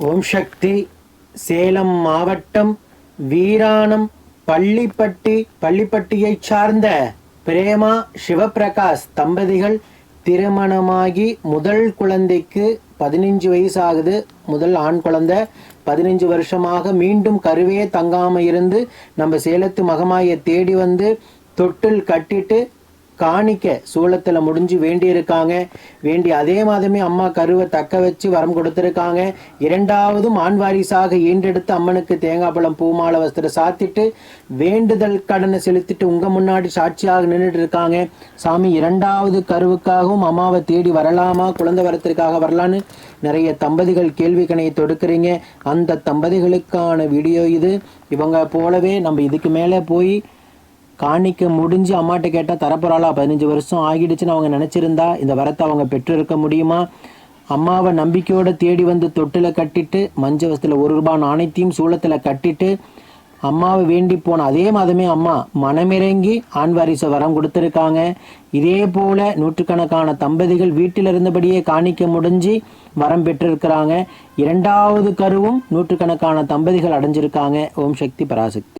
ஓம் சக்தி. சேலம் மாவட்டம் வீராணம் பள்ளிப்பட்டியைச் சார்ந்த பிரேமா சிவபிரகாஷ் தம்பதிகள் திருமணமாகி முதல் குழந்தைக்கு 15 வயசு ஆகுது. முதல் ஆண் குழந்தை 15 வருஷமாக மீண்டும் கருவே தங்காம இருந்து நம்ம சேலத்து மகமாயை தேடி வந்து தொட்டில் கட்டிட்டு காணிக்க சூளத்தில் முடிஞ்சு வேண்டியிருக்காங்க. வேண்டி அதே மாதமே அம்மா கருவை தக்க வச்சு வரம் கொடுத்துருக்காங்க. இரண்டாவதும் ஆண் வாரிசாக ஈண்டெடுத்து அம்மனுக்கு தேங்காய் பழம் பூமாலை வஸ்திரம் சாத்திட்டு வேண்டுதல் கடனை செலுத்திட்டு உங்கள் முன்னாடி சாட்சியாக நின்றுட்டு இருக்காங்க. சாமி, இரண்டாவது கருவுக்காகவும் அம்மாவை தேடி வரலாமா, குழந்தை வரத்திற்காக வரலான்னு நிறைய தம்பதிகள் கேள்வி கணையை தொடுக்கிறீங்க. அந்த தம்பதிகளுக்கான வீடியோ இது. இவங்க போலவே நம்ம இதுக்கு மேலே போய் காணிக்க முடிஞ்சு அம்மாட்ட கேட்டால் தரப்போறாளா? 15 வருஷம் ஆகிடுச்சுன்னு அவங்க நினச்சிருந்தா இந்த வரத்தை அவங்க பெற்றிருக்க முடியுமா? அம்மாவை நம்பிக்கையோடு தேடி வந்து தொட்டில் கட்டிட்டு மஞ்ச வசத்தில் 1 ரூபாய் நாணயத்தையும் சூளத்தில் கட்டிட்டு அம்மாவை வேண்டி போன அதே மாதமே அம்மா மனமிறங்கி ஆண் வாரிசை வரம் கொடுத்துருக்காங்க. இதே போல் நூற்றுக்கணக்கான தம்பதிகள் வீட்டில் இருந்தபடியே காணிக்க முடிஞ்சு வரம் பெற்றிருக்கிறாங்க. இரண்டாவது கருவும் நூற்றுக்கணக்கான தம்பதிகள் அடைஞ்சிருக்காங்க. ஓம் சக்தி பராசக்தி.